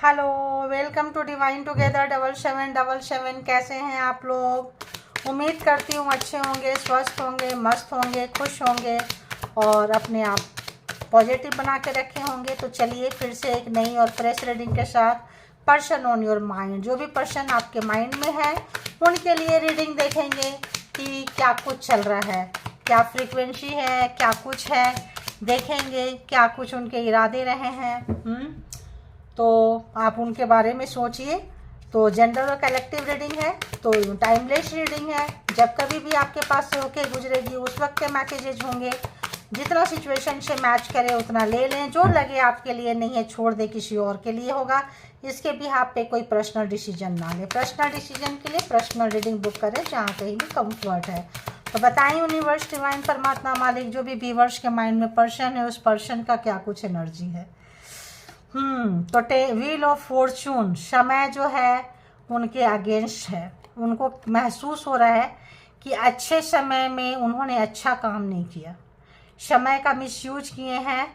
Hello, welcome to divine together 7777। कैसे हैं आप लोग? उम्मीद करती हूँ अच्छे होंगे, स्वस्थ होंगे, मस्त होंगे, खुश होंगे और अपने आप पॉजिटिव बना के रखे होंगे। तो चलिए फिर से एक नई और फ्रेश रीडिंग के साथ पर्सन ऑन योर माइंड, जो भी पर्सन आपके माइंड में है उनके लिए रीडिंग देखेंगे कि क्या कुछ चल रहा है, क्या फ्रीक्वेंसी है, क्या कुछ है, देखेंगे क्या कुछ उनके इरादे रहे हैं। तो आप उनके बारे में सोचिए। तो जनरल और कलेक्टिव रीडिंग है, तो टाइमलेस रीडिंग है। जब कभी भी आपके पास से होके गुजरेगी उस वक्त के मैसेजेज होंगे। जितना सिचुएशन से मैच करे उतना ले लें, जो लगे आपके लिए नहीं है छोड़ दे, किसी और के लिए होगा। इसके भी आप पे कोई पर्सनल डिसीजन ना ले। पर्सनल डिसीजन के लिए पर्सनल रीडिंग बुक करें जहाँ कहीं भी कंफर्ट है। तो बताएं यूनिवर्स, डिवाइन, परमात्मा, मालिक, जो भी व्यूअर्स के माइंड में पर्सन है उस पर्सन का क्या कुछ एनर्जी है। तो व्हील ऑफ फॉर्चून, समय जो है उनके अगेंस्ट है। उनको महसूस हो रहा है कि अच्छे समय में उन्होंने अच्छा काम नहीं किया, समय का मिसयूज किए हैं।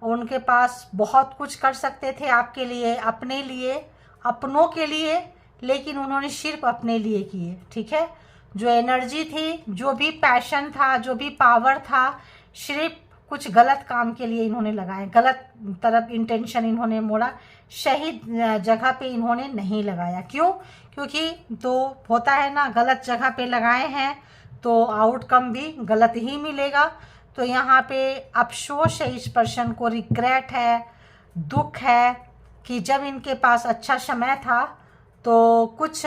उनके पास बहुत कुछ कर सकते थे आपके लिए, अपने लिए, अपनों के लिए, लेकिन उन्होंने सिर्फ अपने लिए किए। ठीक है, जो एनर्जी थी, जो भी पैशन था, जो भी पावर था, सिर्फ कुछ गलत काम के लिए इन्होंने लगाए, गलत तरफ इंटेंशन इन्होंने मोड़ा, सही जगह पे इन्होंने नहीं लगाया। क्यों? क्योंकि तो होता है ना, गलत जगह पे लगाए हैं तो आउटकम भी गलत ही मिलेगा। तो यहाँ पे अफसोस है, इस पर्सन को रिग्रेट है, दुख है कि जब इनके पास अच्छा समय था तो कुछ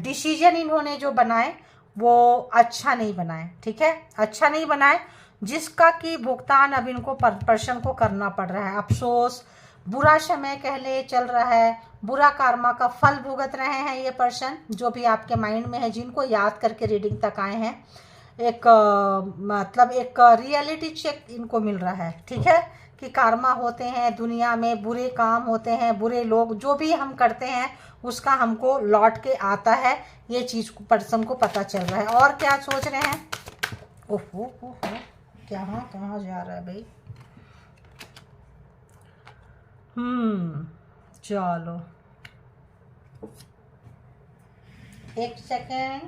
डिसीजन इन्होंने जो बनाए वो अच्छा नहीं बनाए। ठीक है, अच्छा नहीं बनाए, जिसका कि भुगतान अब इनको पर्सन को करना पड़ रहा है। अफसोस, बुरा समय कह ले चल रहा है, बुरा कर्मा का फल भुगत रहे हैं ये पर्सन, जो भी आपके माइंड में है, जिनको याद करके रीडिंग तक आए हैं। एक मतलब एक रियलिटी चेक इनको मिल रहा है। ठीक है, कि कर्मा होते हैं दुनिया में, बुरे काम होते हैं, बुरे लोग, जो भी हम करते हैं उसका हमको लौट के आता है। ये चीज़ पर्सन को पता चल रहा है। और क्या सोच रहे हैं? ओहो, क्या कहाँ जा रहा है भाई? चलो एक सेकेंड।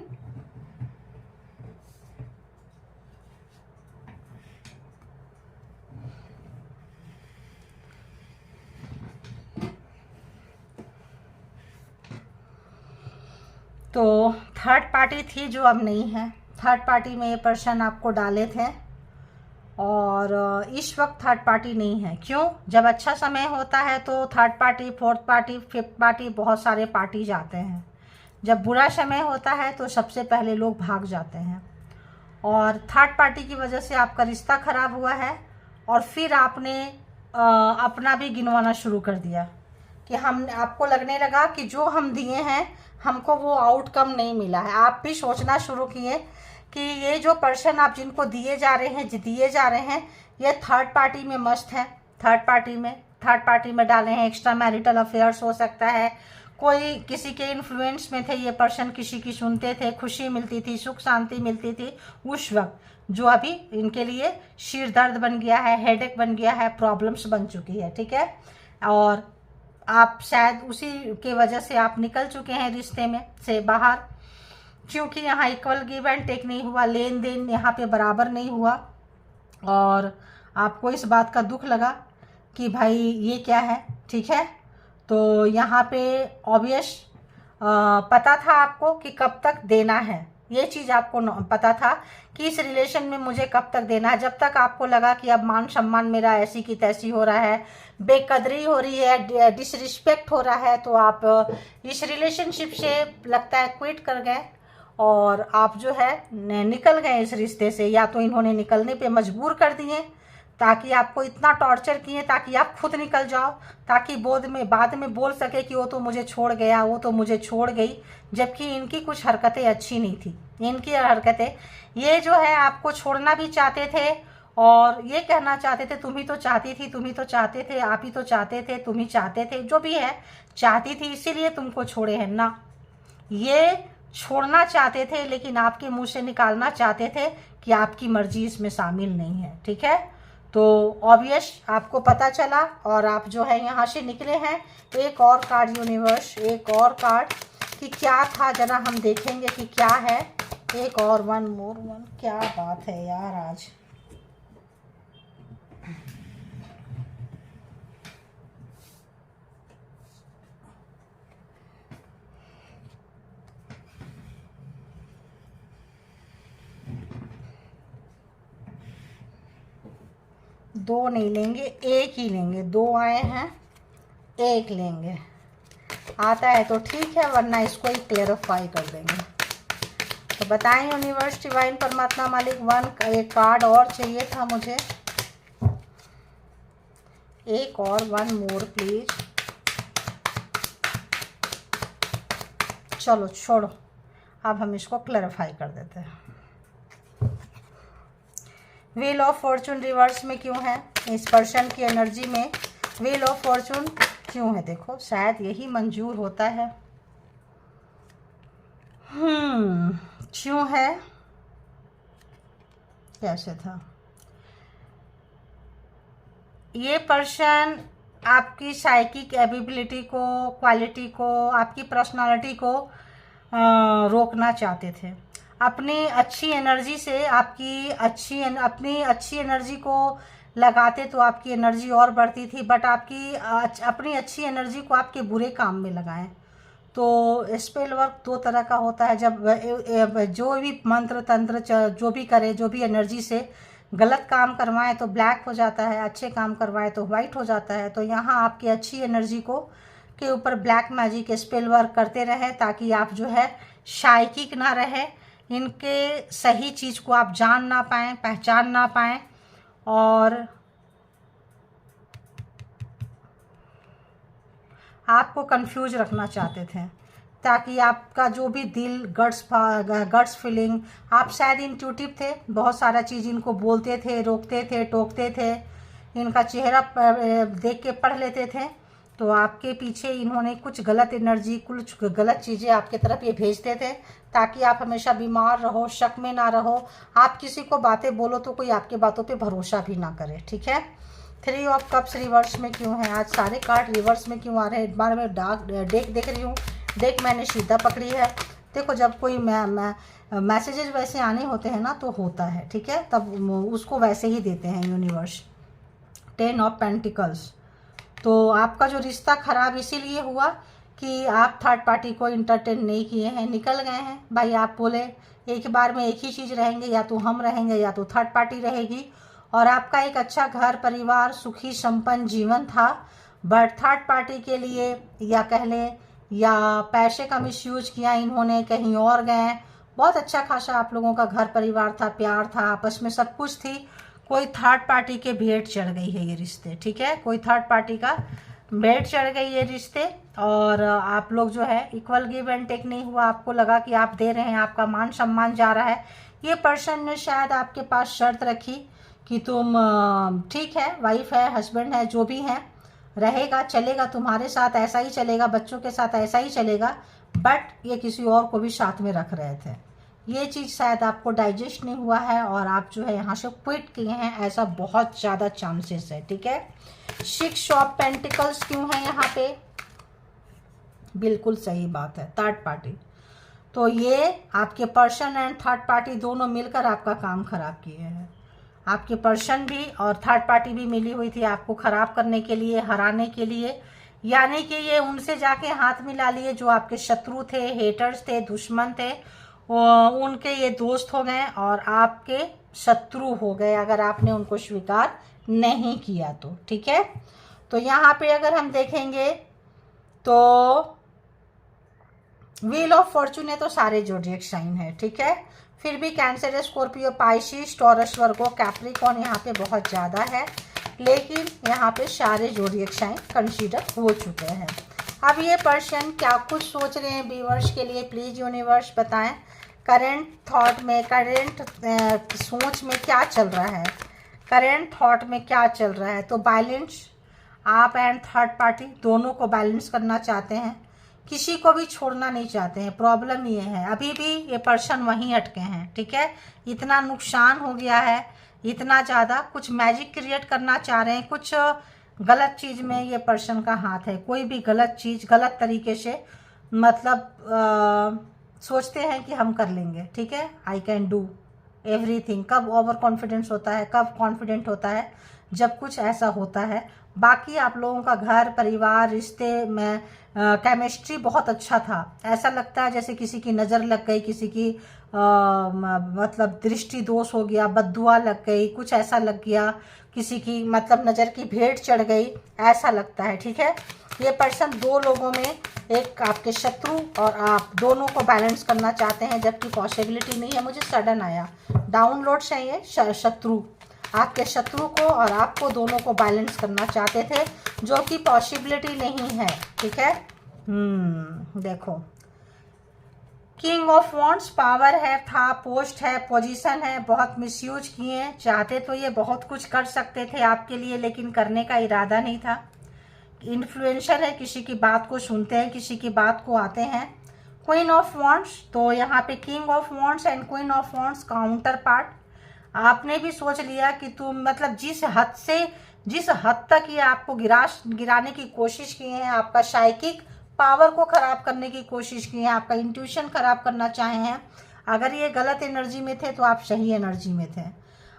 तो थर्ड पार्टी थी जो अब नहीं है। थर्ड पार्टी में ये पर्सन आपको डाले थे और इस वक्त थर्ड पार्टी नहीं है। क्यों? जब अच्छा समय होता है तो third party, fourth party, fifth party, बहुत सारे पार्टी जाते हैं। जब बुरा समय होता है तो सबसे पहले लोग भाग जाते हैं। और थर्ड पार्टी की वजह से आपका रिश्ता खराब हुआ है और फिर आपने अपना भी गिनवाना शुरू कर दिया कि हम, आपको लगने लगा कि जो हम दिए हैं हमको वो आउटकम नहीं मिला है। आप भी सोचना शुरू किए कि ये जो पर्सन आप जिनको दिए जा रहे हैं ये थर्ड पार्टी में मस्त है। थर्ड पार्टी में डाले हैं, एक्स्ट्रा मैरिटल अफेयर्स हो सकता है, कोई किसी के इन्फ्लुएंस में थे ये पर्सन, किसी की सुनते थे, खुशी मिलती थी, सुख शांति मिलती थी उस वक्त, जो अभी इनके लिए सिर दर्द बन गया है, हेडेक बन गया है, प्रॉब्लम्स बन चुकी है। ठीक है, और आप शायद उसी की वजह से आप निकल चुके हैं रिश्ते में से बाहर, क्योंकि यहाँ इक्वल गिव एंड टेक नहीं हुआ, लेन देन यहाँ पे बराबर नहीं हुआ और आपको इस बात का दुख लगा कि भाई ये क्या है। ठीक है, तो यहाँ पे ऑब्वियस पता था आपको कि कब तक देना है, ये चीज़ आपको पता था कि इस रिलेशन में मुझे कब तक देना है। जब तक आपको लगा कि अब मान सम्मान मेरा ऐसी की तैसी हो रहा है, बेकदरी हो रही है, डिसरिस्पेक्ट हो रहा है, तो आप इस रिलेशनशिप से लगता है क्विट कर गए और आप जो है निकल गए इस रिश्ते से। या तो इन्होंने निकलने पे मजबूर कर दिए, ताकि आपको इतना टॉर्चर किए ताकि आप खुद निकल जाओ, ताकि बाद में बोल सके कि वो तो मुझे छोड़ गया, वो तो मुझे छोड़ गई, जबकि इनकी कुछ हरकतें अच्छी नहीं थी। इनकी हरकतें, ये जो है आपको छोड़ना भी चाहते थे और ये कहना चाहते थे तुम ही तो चाहती थी, तुम ही तो चाहते थे, आप ही तो चाहते थे, तुम ही चाहते थे, जो भी है चाहती थी, इसीलिए तुमको छोड़े हैं ना। ये छोड़ना चाहते थे लेकिन आपके मुंह से निकालना चाहते थे कि आपकी मर्जी इसमें शामिल नहीं है। ठीक है, तो ऑब्वियस आपको पता चला और आप जो है यहाँ से निकले हैं। एक और कार्ड यूनिवर्स, एक और कार्ड कि क्या था, जरा हम देखेंगे कि क्या है। एक और वन मोर वन, क्या बात है यार आज। दो नहीं लेंगे, एक ही लेंगे। दो आए हैं, एक लेंगे। आता है तो ठीक है, वरना इसको ही क्लेरिफाई कर देंगे। तो बताएं यूनिवर्स, डिवाइन परमात्मा मालिक वन, एक कार्ड और चाहिए था मुझे। एक और वन मोर प्लीज। चलो छोड़ो, अब हम इसको क्लेरिफाई कर देते हैं। व्हील ऑफ फॉर्चून रिवर्स में क्यों है? इस पर्सन की एनर्जी में व्हील ऑफ फॉर्चून क्यों है? देखो, शायद यही मंजूर होता है। क्यों है? कैसे था? ये पर्सन आपकी साइकिक एबिलिटी को, क्वालिटी को, आपकी पर्सनालिटी को रोकना चाहते थे। अपनी अच्छी एनर्जी से अपनी अच्छी एनर्जी को लगाते तो आपकी एनर्जी और बढ़ती थी, बट अपनी अच्छी एनर्जी को आपके बुरे काम में लगाएं। तो स्पेल वर्क दो तरह का होता है। जब जो भी मंत्र तंत्र जो भी करे, जो भी एनर्जी से गलत काम करवाएं तो ब्लैक हो जाता है, अच्छे काम करवाएं तो वाइट हो जाता है। तो यहाँ आपकी अच्छी एनर्जी को के ऊपर ब्लैक मैजिक स्पेल वर्क करते रहें, ताकि आप जो है साइकिक ना रहे, इनके सही चीज़ को आप जान ना पाएँ, पहचान ना पाएँ, और आपको कंफ्यूज रखना चाहते थे, ताकि आपका जो भी दिल गट्स फीलिंग, आप शायद इंट्यूटिव थे, बहुत सारा चीज़ इनको बोलते थे, रोकते थे, टोकते थे, इनका चेहरा देख के पढ़ लेते थे। तो आपके पीछे इन्होंने कुछ गलत एनर्जी, कुछ गलत चीज़ें आपके तरफ ये भेजते थे, ताकि आप हमेशा बीमार रहो, शक में ना रहो। आप किसी को बातें बोलो तो कोई आपके बातों पे भरोसा भी ना करे, ठीक है। 3 ऑफ कप्स रिवर्स में क्यों है? आज सारे कार्ड रिवर्स में क्यों आ रहे हैं? एक बार मैं डेक देख रही हूँ, डेक मैंने सीधा पकड़ी है। देखो, जब कोई मैसेजेस वैसे आने होते हैं ना, तो होता है, ठीक है, तब उसको वैसे ही देते हैं यूनिवर्स। 10 of pentacles. तो आपका जो रिश्ता खराब इसीलिए हुआ कि आप थर्ड पार्टी को इंटरटेन नहीं किए हैं, निकल गए हैं। भाई आप बोले एक बार में एक ही चीज़ रहेंगे, या तो हम रहेंगे या तो थर्ड पार्टी रहेगी, और आपका एक अच्छा घर परिवार सुखी संपन्न जीवन था। बट थर्ड पार्टी के लिए, या कह लें, या पैसे का मिसयूज किया इन्होंने, कहीं और गए। बहुत अच्छा खासा आप लोगों का घर परिवार था, प्यार था, आपस में सब कुछ थी। कोई थर्ड पार्टी के भेंट चढ़ गई है ये रिश्ते, ठीक है, कोई थर्ड पार्टी का भेंट चढ़ गई ये रिश्ते। और आप लोग जो है इक्वल गिव एंड टेक नहीं हुआ, आपको लगा कि आप दे रहे हैं, आपका मान सम्मान जा रहा है। ये पर्सन ने शायद आपके पास शर्त रखी कि तुम ठीक है, वाइफ है, हस्बैंड है, जो भी है, रहेगा, चलेगा, तुम्हारे साथ ऐसा ही चलेगा, बच्चों के साथ ऐसा ही चलेगा, बट ये किसी और को भी साथ में रख रहे थे। ये चीज़ शायद आपको डाइजेस्ट नहीं हुआ है और आप जो है यहाँ से क्विट किए हैं, ऐसा बहुत ज़्यादा चांसेस है, ठीक है। 6 ऑफ पेंटिकल्स क्यों है यहाँ पे? बिल्कुल सही बात है, थर्ड पार्टी। तो ये आपके पर्सन एंड थर्ड पार्टी दोनों मिलकर आपका काम खराब किए हैं। आपके पर्सन भी और थर्ड पार्टी भी मिली हुई थी आपको खराब करने के लिए, हराने के लिए। यानी कि ये उनसे जाके हाथ मिला लिए जो आपके शत्रु थे, हेटर्स थे, दुश्मन थे, उनके ये दोस्त हो गए और आपके शत्रु हो गए, अगर आपने उनको स्वीकार नहीं किया तो, ठीक है। तो यहाँ पे अगर हम देखेंगे तो व्हील ऑफ फॉर्चून है तो सारे ज़ोडिएक साइन है, ठीक है। फिर भी कैंसर, स्कॉर्पियो, पाइसिस, टॉरस, वर्गो, कैप्रिकॉर्न यहाँ पे बहुत ज़्यादा है, लेकिन यहाँ पे सारे ज़ोडिएक साइन कंसीडर हो चुके हैं। अब ये पर्सन क्या कुछ सोच रहे हैं व्यूअर्स के लिए, प्लीज़ यूनिवर्स बताएं। करेंट थॉट में, करेंट सोच में क्या चल रहा है, करेंट थॉट में क्या चल रहा है। तो बैलेंस, आप एंड थर्ड पार्टी दोनों को बैलेंस करना चाहते हैं, किसी को भी छोड़ना नहीं चाहते हैं। प्रॉब्लम ये है, अभी भी ये पर्सन वहीं अटके हैं, ठीक है। इतना नुकसान हो गया है, इतना ज़्यादा कुछ मैजिक क्रिएट करना चाह रहे हैं, कुछ गलत चीज़ में ये पर्सन का हाथ है। कोई भी गलत चीज़ गलत तरीके से मतलब सोचते हैं कि हम कर लेंगे, ठीक है, आई कैन डू एवरीथिंग। कब ओवर कॉन्फिडेंस होता है, कब कॉन्फिडेंट होता है, जब कुछ ऐसा होता है। बाकी आप लोगों का घर परिवार रिश्ते में केमिस्ट्री बहुत अच्छा था। ऐसा लगता है जैसे किसी की नज़र लग गई, किसी की मतलब दृष्टि दोष हो गया, बद्दुआ लग गई, कुछ ऐसा लग गया, किसी की मतलब नज़र की भेंट चढ़ गई, ऐसा लगता है, ठीक है। ये पर्सन दो लोगों में, एक आपके शत्रु और आप दोनों को बैलेंस करना चाहते हैं, जबकि पॉसिबिलिटी नहीं है। मुझे सडन आया, डाउनलोड्स हैं ये। शत्रु आपके शत्रु को और आपको दोनों को बैलेंस करना चाहते थे, जो कि पॉसिबिलिटी नहीं है, ठीक है। देखो, किंग ऑफ वॉन्ड्स, पावर है, था, पोस्ट है, पोजीशन है, बहुत मिसयूज किए। चाहते तो ये बहुत कुछ कर सकते थे आपके लिए, लेकिन करने का इरादा नहीं था। इन्फ्लुएंसर है, किसी की बात को सुनते हैं, किसी की बात को आते हैं। क्वीन ऑफ वॉन्ड्स, तो यहाँ पे king of wands and queen of wands counter part. आपने भी सोच लिया कि तुम मतलब जिस हद तक ये आपको गिराने की कोशिश की है, आपका साइकिक पावर को खराब करने की कोशिश की है, आपका इंट्यूशन खराब करना चाहे हैं। अगर ये गलत एनर्जी में थे तो आप सही एनर्जी में थे।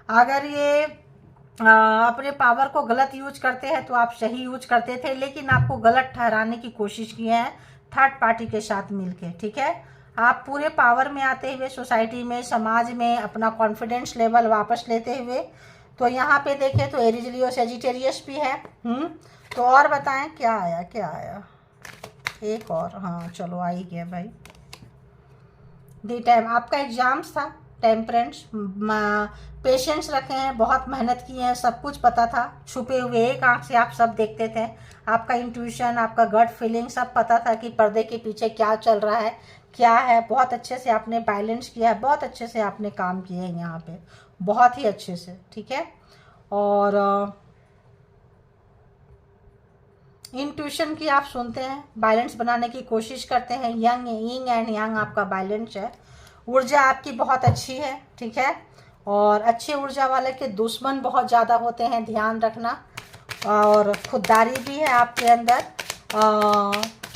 अगर ये अपने पावर को गलत यूज करते हैं तो आप सही यूज करते थे, लेकिन आपको गलत ठहराने की कोशिश की है थर्ड पार्टी के साथ मिलके, ठीक है। आप पूरे पावर में आते हुए सोसाइटी में, समाज में अपना कॉन्फिडेंस लेवल वापस लेते हुए। तो यहाँ पे देखें तो एरीज, लियो, सेजिटेरियस भी है। तो और बताएं क्या आया, क्या आया, एक और, हाँ चलो आ ही गया भाई। दी टाइम, आपका एग्जाम्स था, टेम्परेंस, पेशेंस रखे हैं, बहुत मेहनत की है, सब कुछ पता था, छुपे हुए एक आंख से आप सब देखते थे। आपका इंट्यूशन, आपका गट फीलिंग सब पता था कि पर्दे के पीछे क्या चल रहा है, क्या है। बहुत अच्छे से आपने बैलेंस किया है, बहुत अच्छे से आपने काम किए हैं यहाँ पे, बहुत ही अच्छे से, ठीक है। और इंट्यूशन की आप सुनते हैं, बैलेंस बनाने की कोशिश करते हैं। यिंग एंड यांग आपका बैलेंस है। ऊर्जा आपकी बहुत अच्छी है, ठीक है। और अच्छी ऊर्जा वाले के दुश्मन बहुत ज़्यादा होते हैं, ध्यान रखना। और खुददारी भी है आपके अंदर।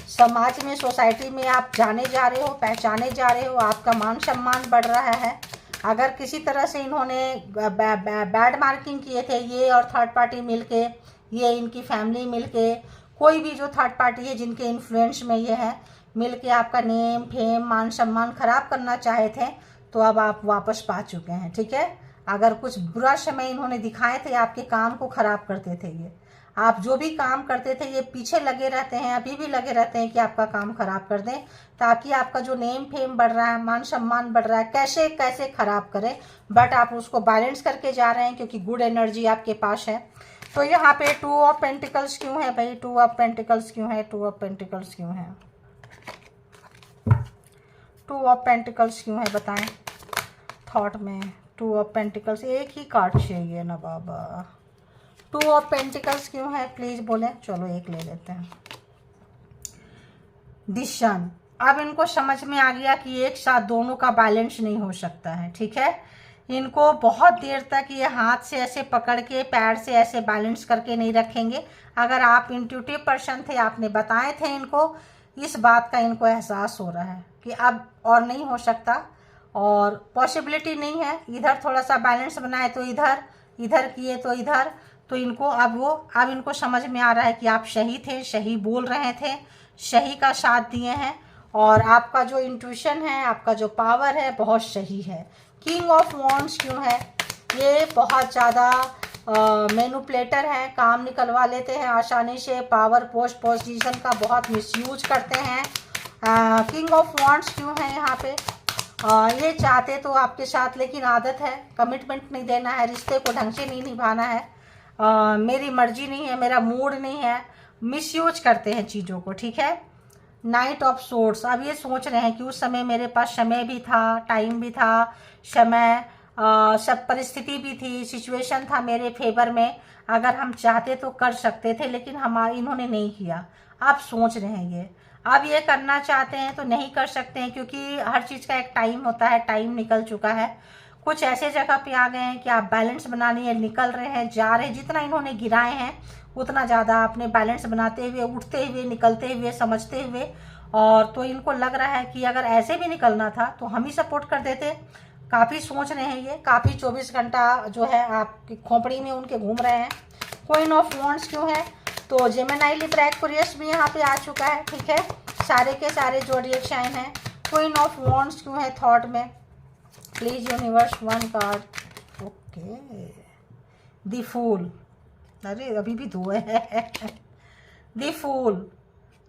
समाज में, सोसाइटी में आप जाने जा रहे हो, पहचाने जा रहे हो, आपका मान सम्मान बढ़ रहा है। अगर किसी तरह से इन्होंने बैड मार्किंग किए थे, ये और थर्ड पार्टी मिलके, ये इनकी फैमिली मिलके, कोई भी जो थर्ड पार्टी है जिनके इन्फ्लुएंस में ये है, मिलके आपका नेम फेम मान सम्मान खराब करना चाहे थे, तो अब आप वापस पा चुके हैं, ठीक है। अगर कुछ बुरा समय इन्होंने दिखाए थे, आपके काम को खराब करते थे ये, आप जो भी काम करते थे ये पीछे लगे रहते हैं, अभी भी लगे रहते हैं कि आपका काम खराब कर दें, ताकि आपका जो नेम फेम बढ़ रहा है, मान सम्मान बढ़ रहा है, कैसे कैसे खराब करें। बट आप उसको बैलेंस करके जा रहे हैं क्योंकि गुड एनर्जी आपके पास है। तो यहाँ पे 2 ऑफ पेंटिकल्स क्यों है भाई, 2 ऑफ पेंटिकल्स क्यों है, 2 ऑफ पेंटिकल्स क्यों है, 2 ऑफ पेंटिकल्स क्यों है बताएं थॉट में। 2 ऑफ पेंटिकल्स, एक ही कार्ड चाहिए ना बाबा। 2 ऑफ पेंटिकल्स क्यों है प्लीज बोलें। चलो एक ले लेते हैं। डिसीजन, अब इनको समझ में आ गया कि एक साथ दोनों का बैलेंस नहीं हो सकता है, ठीक है। इनको बहुत देर तक ये हाथ से ऐसे पकड़ के, पैर से ऐसे बैलेंस करके नहीं रखेंगे। अगर आप इंट्यूटिव पर्सन थे, आपने बताए थे इनको, इस बात का इनको एहसास हो रहा है कि अब और नहीं हो सकता और पॉसिबिलिटी नहीं है। इधर थोड़ा सा बैलेंस बनाए तो इधर, इधर किए तो इधर। तो इनको अब इनको समझ में आ रहा है कि आप सही थे, सही बोल रहे थे, सही का साथ दिए हैं, और आपका जो इंट्यूशन है, आपका जो पावर है, बहुत सही है। किंग ऑफ वॉन्ड्स क्यों है, ये बहुत ज़्यादा मैनिपुलेटर है, काम निकलवा लेते हैं आसानी से, पावर पोस्ट पोजीशन का बहुत मिसयूज करते हैं। किंग ऑफ वॉन्ड्स क्यों है यहाँ पे, ये चाहते तो आपके साथ, लेकिन आदत है कमिटमेंट नहीं देना है, रिश्ते को ढंग से नहीं निभाना है, मेरी मर्जी नहीं है, मेरा मूड नहीं है, मिसयूज करते हैं चीज़ों को, ठीक है। नाइट ऑफ सोर्ड्स, अब ये सोच रहे हैं कि उस समय मेरे पास समय भी था, टाइम भी था, समय सब परिस्थिति भी थी, सिचुएशन था मेरे फेवर में, अगर हम चाहते तो कर सकते थे, लेकिन इन्होंने नहीं किया। आप सोच रहे हैं ये, अब ये करना चाहते हैं तो नहीं कर सकते हैं, क्योंकि हर चीज़ का एक टाइम होता है, टाइम निकल चुका है। कुछ ऐसे जगह पे आ गए हैं कि आप बैलेंस बनाने है, निकल रहे हैं, जा रहे हैं, जितना इन्होंने गिराए हैं उतना ज़्यादा आपने बैलेंस बनाते हुए, उठते हुए, निकलते हुए, समझते हुए, और तो इनको लग रहा है कि अगर ऐसे भी निकलना था तो हम ही सपोर्ट कर देते। काफ़ी सोच रहे हैं ये, काफ़ी 24 घंटा जो है आपकी खोपड़ी में उनके घूम रहे हैं। क्वीन ऑफ वॉन्ड्स क्यों है? तो जेमिनी, लिब्रा, एक्वेरियस भी यहाँ पे आ चुका है, ठीक है, सारे के सारे ज़ोडिएक साइन हैं। क्वीन ऑफ वॉन्ड्स क्यों है थॉट में? Please universe one card. Okay, the fool, अरे अभी भी 2 है। द फूल,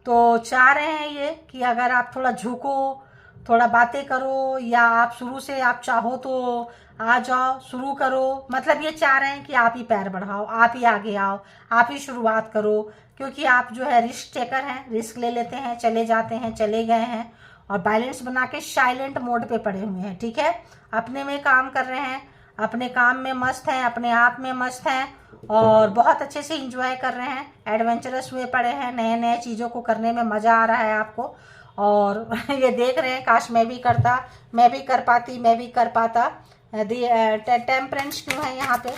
तो चाह रहे हैं ये कि अगर आप थोड़ा झुको, थोड़ा बातें करो, या आप शुरू से आप चाहो तो आ जाओ, शुरू करो, मतलब ये चाह रहे हैं कि आप ही पैर बढ़ाओ, आप ही आगे आओ, आप ही शुरुआत करो, क्योंकि आप जो है रिस्क टेकर हैं, रिस्क ले लेते हैं, चले जाते हैं, चले गए हैं, और बैलेंस बना के साइलेंट मोड पे पड़े हुए हैं, ठीक है, अपने में काम कर रहे हैं, अपने काम में मस्त हैं, अपने आप में मस्त हैं, और बहुत अच्छे से इंजॉय कर रहे हैं, एडवेंचरस हुए पड़े हैं, नए नए चीज़ों को करने में मज़ा आ रहा है आपको, और ये देख रहे हैं काश मैं भी करता, मैं भी कर पाती, मैं भी कर पाता। टेम्परेंस क्यों है यहाँ पे?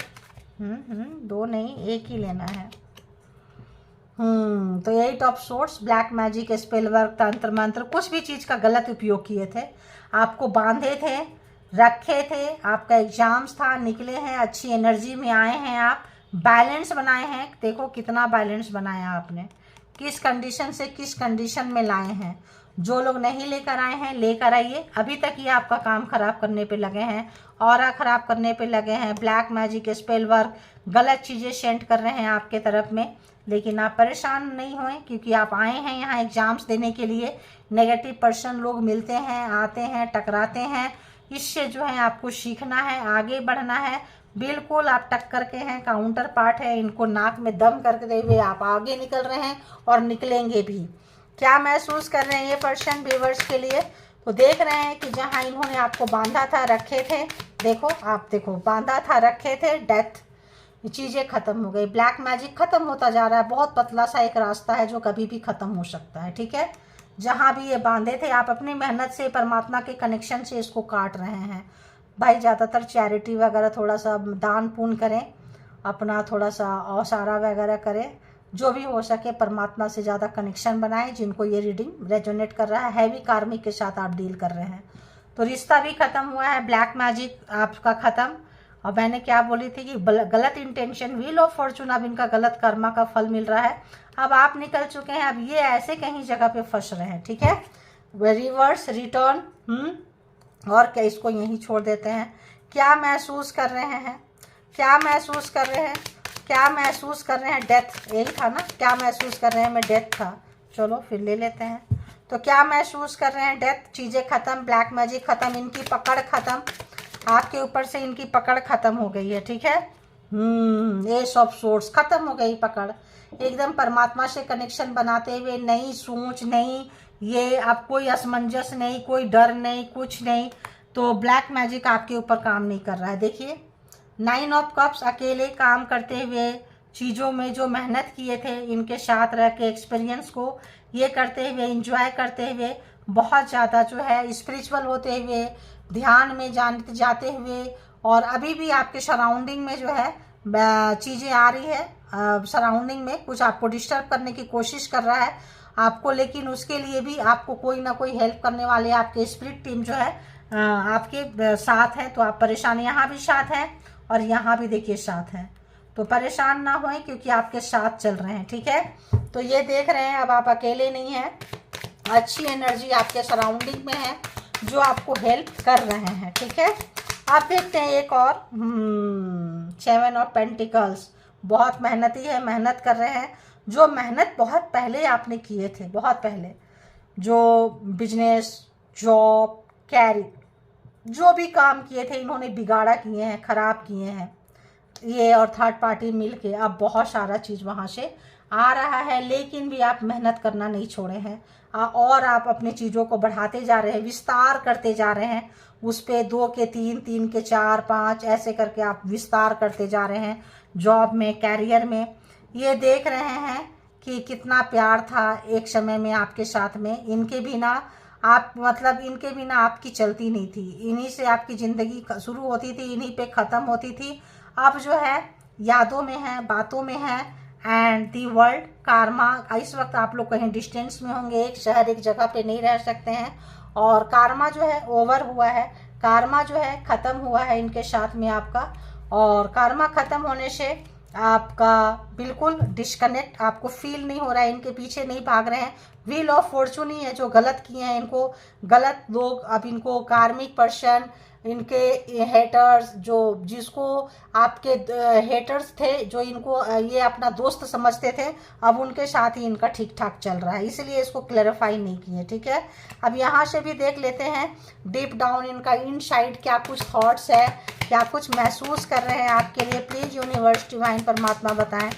2 नहीं, 1 ही लेना है। तो 8 of swords, black magic, spell work, तंत्र मंत्र, कुछ भी चीज़ का गलत उपयोग किए थे, आपको बांधे थे, रखे थे, आपका एग्जाम्स था, निकले हैं, अच्छी एनर्जी में आए हैं, आप बैलेंस बनाए हैं, देखो कितना बैलेंस बनाया आपने, किस कंडीशन से किस कंडीशन में लाए हैं। जो लोग नहीं लेकर आए हैं लेकर आइए, अभी तक ये आपका काम खराब करने पे लगे हैं, ऑरा खराब करने पे लगे हैं, ब्लैक मैजिक, स्पेल वर्क, गलत चीज़ें सेंड कर रहे हैं आपके तरफ में, लेकिन आप परेशान नहीं होएं, क्योंकि आप आए हैं यहाँ एग्जाम्स देने के लिए। नेगेटिव पर्सन लोग मिलते हैं, आते हैं, टकराते हैं, इससे जो है आपको सीखना है, आगे बढ़ना है, बिल्कुल आप टक्कर के हैं, काउंटर पार्ट है, इनको नाक में दम करते हुए आप आगे निकल रहे हैं और निकलेंगे भी। क्या महसूस कर रहे हैं ये पर्सन व्यूअर्स के लिए? तो देख रहे हैं कि जहां इन्होंने आपको बांधा था, रखे थे, देखो आप देखो, बांधा था, रखे थे, डेथ, चीज़ें खत्म हो गई, ब्लैक मैजिक खत्म होता जा रहा है, बहुत पतला सा एक रास्ता है जो कभी भी खत्म हो सकता है, ठीक है। जहाँ भी ये बांधे थे, आप अपनी मेहनत से, परमात्मा के कनेक्शन से इसको काट रहे हैं भाई। ज़्यादातर चैरिटी वगैरह, थोड़ा सा दान पुण्य करें, अपना थोड़ा सा औसारा वगैरह करें, जो भी हो सके परमात्मा से ज़्यादा कनेक्शन बनाएं। जिनको ये रीडिंग रेजोनेट कर रहा है, हैवी कार्मिक के साथ आप डील कर रहे हैं, तो रिश्ता भी ख़त्म हुआ है, ब्लैक मैजिक आपका ख़त्म। और मैंने क्या बोली थी कि गलत इंटेंशन, व्हील ऑफ फॉर्चून, अब इनका गलत कर्मा का फल मिल रहा है, अब आप निकल चुके हैं, अब ये ऐसे कहीं जगह पे फंस रहे हैं, ठीक है। रिवर्स रिटर्न, और क्या, इसको यहीं छोड़ देते हैं। क्या महसूस कर रहे हैं? क्या महसूस कर रहे हैं? क्या महसूस कर रहे हैं? डेथ, यही था ना, क्या महसूस कर रहे हैं? मैं डेथ था, चलो फिर ले लेते हैं। तो क्या महसूस कर रहे हैं? डेथ, चीज़ें ख़त्म, ब्लैक मैजिक ख़त्म, इनकी पकड़ ख़त्म, आपके ऊपर से इनकी पकड़ ख़त्म हो गई है, ठीक है। एस ऑफ सोर्स, ख़त्म हो गई पकड़, एकदम परमात्मा से कनेक्शन बनाते हुए, नई सोच, नई ये, अब कोई असमंजस नहीं, कोई डर नहीं, कुछ नहीं, तो ब्लैक मैजिक आपके ऊपर काम नहीं कर रहा है। देखिए 9 ऑफ कप्स, अकेले काम करते हुए, चीज़ों में जो मेहनत किए थे, इनके साथ रह के एक्सपीरियंस को ये करते हुए, इंजॉय करते हुए, बहुत ज़्यादा जो है स्पिरिचुअल होते हुए, ध्यान में जाते हुए, और अभी भी आपके सराउंडिंग में जो है चीज़ें आ रही है, सराउंडिंग में कुछ आपको डिस्टर्ब करने की कोशिश कर रहा है आपको, लेकिन उसके लिए भी आपको कोई ना कोई हेल्प करने वाले आपके स्पिरिट टीम जो है आपके साथ है। तो आप परेशान, यहाँ भी साथ हैं और यहाँ भी देखिए साथ हैं, तो परेशान ना होएं, क्योंकि आपके साथ चल रहे हैं, ठीक है। तो ये देख रहे हैं अब आप अकेले नहीं हैं, अच्छी एनर्जी आपके सराउंडिंग में है जो आपको हेल्प कर रहे हैं, ठीक है। आप देखते हैं एक और 7 ऑफ पेंटिकल्स, बहुत मेहनती है, मेहनत कर रहे हैं, जो मेहनत बहुत पहले आपने किए थे, बहुत पहले, जो बिजनेस, जॉब, कैरी, जो भी काम किए थे, इन्होंने बिगाड़ा किए हैं, ख़राब किए हैं ये, और थर्ड पार्टी मिल के अब बहुत सारा चीज़ वहाँ से आ रहा है, लेकिन भी आप मेहनत करना नहीं छोड़े हैं, और आप अपनी चीज़ों को बढ़ाते जा रहे हैं, विस्तार करते जा रहे हैं, उस पर 2 के 3, 3 के 4, 5 ऐसे करके आप विस्तार करते जा रहे हैं, जॉब में, कैरियर में। ये देख रहे हैं कि कितना प्यार था एक समय में आपके साथ में, इनके भी ना आप मतलब इनके बिना आपकी चलती नहीं थी, इन्हीं से आपकी ज़िंदगी शुरू होती थी, इन्हीं पे ख़त्म होती थी। अब जो है यादों में है, बातों में है। एंड दी वर्ल्ड कारमा, इस वक्त आप लोग कहीं डिस्टेंस में होंगे, एक शहर एक जगह पे नहीं रह सकते हैं। और कारमा जो है ओवर हुआ है, कारमा जो है ख़त्म हुआ है इनके साथ में आपका। और कारमा ख़त्म होने से आपका बिल्कुल डिस्कनेक्ट, आपको फील नहीं हो रहा है, इनके पीछे नहीं भाग रहे हैं। व्हील ऑफ फॉर्चून ही है, जो गलत किए हैं इनको, गलत लोग अब इनको कार्मिक पर्सन, इनके हेटर्स, जो जिसको आपके हेटर्स थे, जो इनको ये अपना दोस्त समझते थे, अब उनके साथ ही इनका ठीक ठाक चल रहा है, इसलिए इसको क्लैरिफाई नहीं किए। ठीक है, अब यहाँ से भी देख लेते हैं डीप डाउन इनका इनसाइड क्या कुछ थॉट्स है, क्या कुछ महसूस कर रहे हैं आपके लिए। प्लीज़ यूनिवर्स डिवाइन परमात्मा बताएं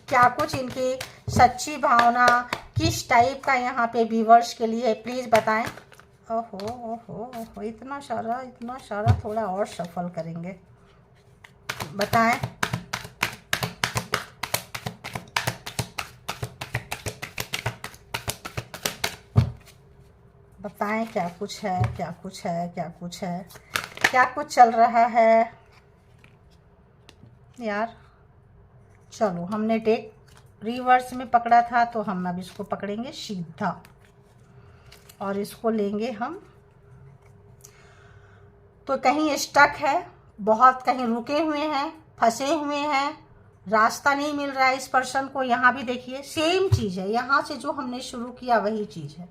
क्या कुछ इनकी सच्ची भावना किस टाइप का यहाँ पे व्यूवर्स के लिए, प्लीज़ बताएं। ओहो ओहो ओहो, इतना सारा, थोड़ा और सफल करेंगे। बताएं बताएं क्या कुछ है, क्या कुछ है, क्या कुछ है, क्या कुछ चल रहा है यार। चलो, हमने डेक रिवर्स में पकड़ा था, तो हम अब इसको पकड़ेंगे सीधा और इसको लेंगे हम। तो कहीं स्टक है, बहुत कहीं रुके हुए हैं, फंसे हुए हैं, रास्ता नहीं मिल रहा है इस पर्सन को। यहाँ भी देखिए सेम चीज़ है, यहाँ से जो हमने शुरू किया वही चीज़ है।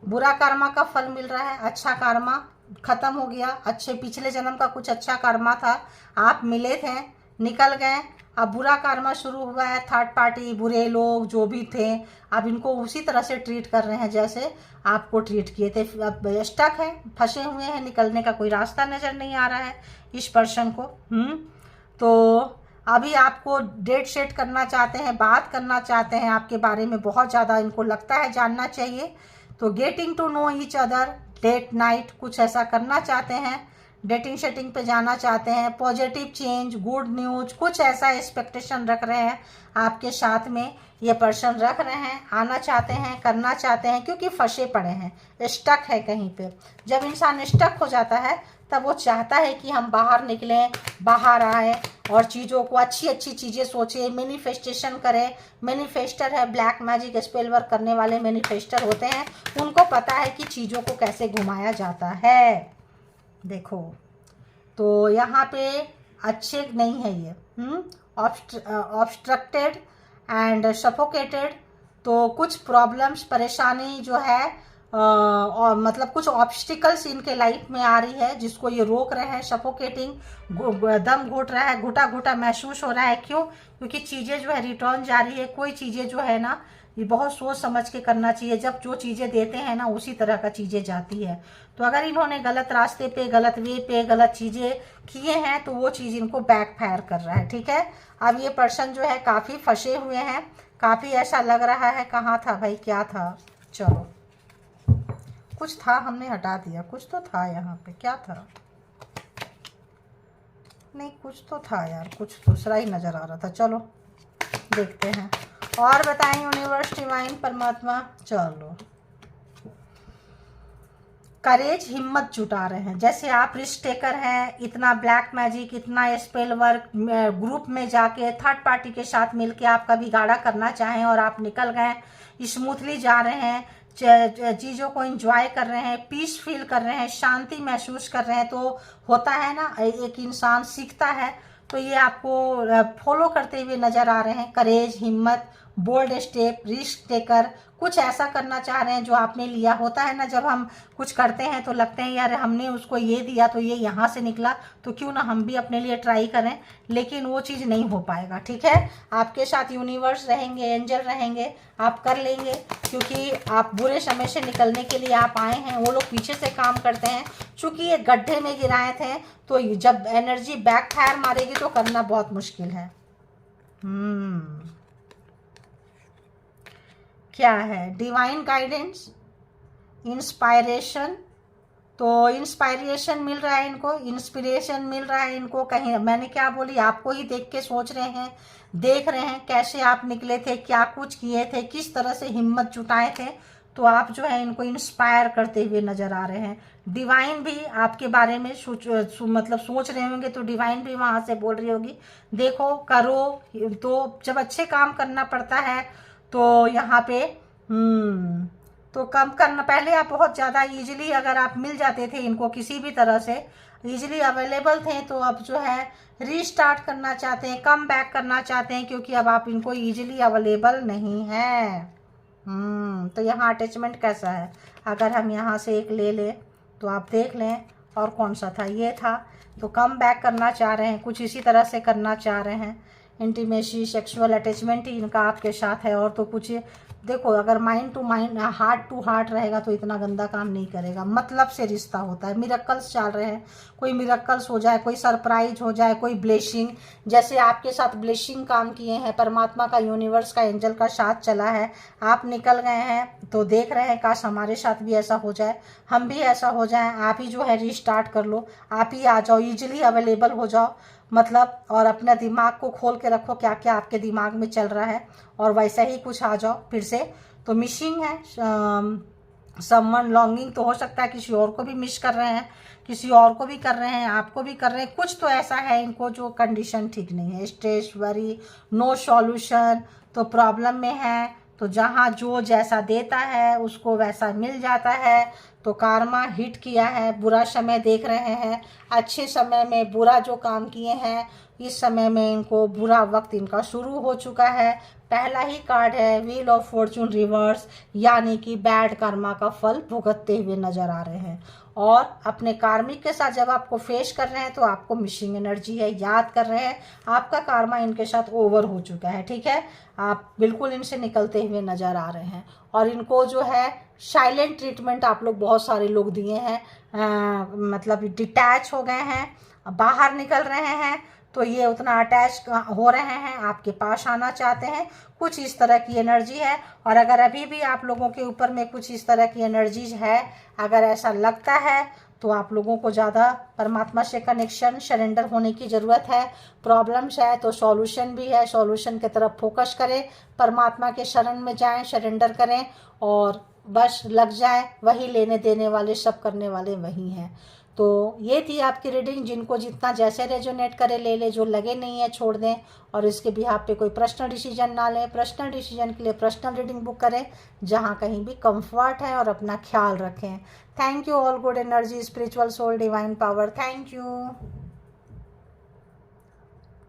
बुरा कर्मा का फल मिल रहा है, अच्छा कर्मा खत्म हो गया, अच्छे पिछले जन्म का कुछ अच्छा कर्मा था, आप मिले थे, निकल गए। अब बुरा कर्मा शुरू हुआ है, थर्ड पार्टी, बुरे लोग जो भी थे, अब इनको उसी तरह से ट्रीट कर रहे हैं जैसे आपको ट्रीट किए थे। अब स्टक है, फंसे हुए हैं, निकलने का कोई रास्ता नज़र नहीं आ रहा है इस पर्सन को। तो अभी आपको डेट सेट करना चाहते हैं, बात करना चाहते हैं आपके बारे में, बहुत ज़्यादा इनको लगता है जानना चाहिए। तो getting to know each other, date night, कुछ ऐसा करना चाहते हैं, डेटिंग शेटिंग पे जाना चाहते हैं, पॉजिटिव चेंज, गुड न्यूज, कुछ ऐसा एक्सपेक्टेशन रख रहे हैं आपके साथ में, ये पर्सन रख रहे हैं, आना चाहते हैं, करना चाहते हैं, क्योंकि फंसे पड़े हैं, स्टक है कहीं पे। जब इंसान स्टक हो जाता है तब वो चाहता है कि हम बाहर निकलें, बाहर आए और चीज़ों को अच्छी अच्छी चीज़ें सोचें, मैनिफेस्टेशन करें। मैनिफेस्टर है, ब्लैक मैजिक स्पेल वर्क करने वाले मैनिफेस्टर होते हैं, उनको पता है कि चीज़ों को कैसे घुमाया जाता है। देखो, तो यहाँ पे अच्छे नहीं है ये, ऑब्स्ट्रक्टेड एंड सफोकेटेड। तो कुछ प्रॉब्लम्स, परेशानी जो है और मतलब कुछ ऑब्स्टिकल्स इनके लाइफ में आ रही है जिसको ये रोक रहे हैं। सफोकेटिंग, दम घुट रहा है, घुटा घुटा महसूस हो रहा है। क्यों? क्योंकि चीज़ें जो है रिटर्न जा रही है। कोई चीज़ें जो है ना, ये बहुत सोच समझ के करना चाहिए। जब जो चीज़ें देते हैं ना, उसी तरह का चीज़ें जाती है। तो अगर इन्होंने गलत रास्ते पे, गलत वे पे, गलत चीज़ें किए हैं, तो वो चीज़ इनको बैक फायर कर रहा है। ठीक है, अब ये पर्सन जो है काफ़ी फंसे हुए हैं, काफ़ी ऐसा लग रहा है। कहाँ था भाई, क्या था? चलो, कुछ था, हमने हटा दिया। कुछ तो था यहाँ पे, क्या था? नहीं, कुछ तो था यार, कुछ दूसरा ही नज़र आ रहा था। चलो देखते हैं और बताएं यूनिवर्स डिवाइन परमात्मा। चलो, करेज, हिम्मत जुटा रहे हैं। जैसे आप रिस्क टेकर हैं, इतना ब्लैक मैजिक, इतना स्पेल वर्क, ग्रुप में जाके थर्ड पार्टी के साथ मिलके आप कभी गाढ़ा करना चाहें और आप निकल गए, स्मूथली जा रहे हैं, चीज़ों को एंजॉय कर रहे हैं, पीस फील कर रहे हैं, शांति महसूस कर रहे हैं। तो होता है ना, एक इंसान सीखता है, तो ये आपको फॉलो करते हुए नज़र आ रहे हैं। करेज, हिम्मत, बोल्ड स्टेप, रिस्क टेकर, कुछ ऐसा करना चाह रहे हैं जो आपने लिया। होता है ना, जब हम कुछ करते हैं तो लगते हैं यार हमने उसको ये दिया तो ये यहाँ से निकला, तो क्यों ना हम भी अपने लिए ट्राई करें, लेकिन वो चीज़ नहीं हो पाएगा। ठीक है, आपके साथ यूनिवर्स रहेंगे, एंजल रहेंगे, आप कर लेंगे, क्योंकि आप बुरे समय से निकलने के लिए आप आए हैं। वो लोग पीछे से काम करते हैं, चूँकि ये गड्ढे में गिराए थे, तो जब एनर्जी बैक फायर मारेगी तो करना बहुत मुश्किल है। क्या है? Divine guidance, inspiration. तो इंस्पायरेशन मिल रहा है इनको, इंस्पिरेशन मिल रहा है इनको। कहीं मैंने क्या बोली, आपको ही देख के सोच रहे हैं, देख रहे हैं कैसे आप निकले थे, क्या कुछ किए थे, किस तरह से हिम्मत जुटाए थे। तो आप जो है इनको इंस्पायर करते हुए नज़र आ रहे हैं। डिवाइन भी आपके बारे में मतलब सोच रहे होंगे, तो डिवाइन भी वहाँ से बोल रही होगी देखो करो। तो जब अच्छे काम करना पड़ता है तो यहाँ पे तो कम करना, पहले आप बहुत ज़्यादा इजीली अगर आप मिल जाते थे इनको किसी भी तरह से इजीली अवेलेबल थे, तो अब जो है रीस्टार्ट करना चाहते हैं, कम बैक करना चाहते हैं, क्योंकि अब आप इनको इजीली अवेलेबल नहीं है। तो यहाँ अटैचमेंट कैसा है, अगर हम यहाँ से एक ले लें तो आप देख लें, और कौन सा था, ये था। तो कम बैक करना चाह रहे हैं, कुछ इसी तरह से करना चाह रहे हैं। इंटीमेसी, सेक्सुअल अटैचमेंट ही इनका आपके साथ है। और तो कुछ देखो, अगर mind to mind, heart to heart रहेगा तो इतना गंदा काम नहीं करेगा। मतलब से रिश्ता होता है, मिरेकल्स चल रहे हैं, कोई मिरेकल्स हो जाए, कोई सरप्राइज हो जाए, कोई ब्लेसिंग, जैसे आपके साथ ब्लेसिंग काम किए हैं, परमात्मा का, यूनिवर्स का, एंजल का साथ चला है, आप निकल गए हैं, तो देख रहे हैं काश हमारे साथ भी ऐसा हो जाए, हम भी ऐसा हो जाए। आप ही जो है रीस्टार्ट कर लो, आप ही आ जाओ, ईजिली अवेलेबल हो जाओ, मतलब, और अपना दिमाग को खोल के रखो क्या क्या आपके दिमाग में चल रहा है, और वैसा ही कुछ आ जाओ फिर से। तो मिसिंग है, समवन लॉन्गिंग, तो हो सकता है किसी और को भी मिस कर रहे हैं, किसी और को भी कर रहे हैं, आपको भी कर रहे हैं। कुछ तो ऐसा है इनको जो कंडीशन ठीक नहीं है, स्ट्रेस, वरी, नो सॉल्यूशन, तो प्रॉब्लम में है। तो जहाँ जो जैसा देता है उसको वैसा मिल जाता है। तो कार्मा हिट किया है, बुरा समय देख रहे हैं, अच्छे समय में बुरा जो काम किए हैं, इस समय में इनको बुरा वक्त इनका शुरू हो चुका है। पहला ही कार्ड है व्हील ऑफ फॉर्चून रिवर्स, यानी कि बैड कर्मा का फल भुगतते हुए नजर आ रहे हैं। और अपने कार्मिक के साथ जब आपको फेस कर रहे हैं तो आपको मिसिंग एनर्जी है, याद कर रहे हैं, आपका कार्मा इनके साथ ओवर हो चुका है, ठीक है। आप बिल्कुल इनसे निकलते हुए नजर आ रहे हैं। और इनको जो है साइलेंट ट्रीटमेंट आप लोग बहुत सारे लोग दिए हैं, मतलब डिटैच हो गए हैं, बाहर निकल रहे हैं, तो ये उतना अटैच हो रहे हैं, आपके पास आना चाहते हैं, कुछ इस तरह की एनर्जी है। और अगर अभी भी आप लोगों के ऊपर में कुछ इस तरह की एनर्जीज है, अगर ऐसा लगता है, तो आप लोगों को ज़्यादा परमात्मा से कनेक्शन, सरेंडर होने की ज़रूरत है। प्रॉब्लम्स है तो सॉल्यूशन भी है, सॉल्यूशन की तरफ फोकस करें, परमात्मा के शरण में जाएं, सरेंडर करें, और बस लग जाए, वही लेने देने वाले, सब करने वाले वही हैं। तो ये थी आपकी रीडिंग, जिनको जितना जैसे रेजोनेट करे ले ले, जो लगे नहीं है छोड़ दें। और इसके बिहाफ पे कोई पर्सनल डिसीजन ना लें, पर्सनल डिसीजन के लिए पर्सनल रीडिंग बुक करें, जहाँ कहीं भी कंफर्ट है, और अपना ख्याल रखें। Thank you all, good energy, spiritual soul, divine power, thank you.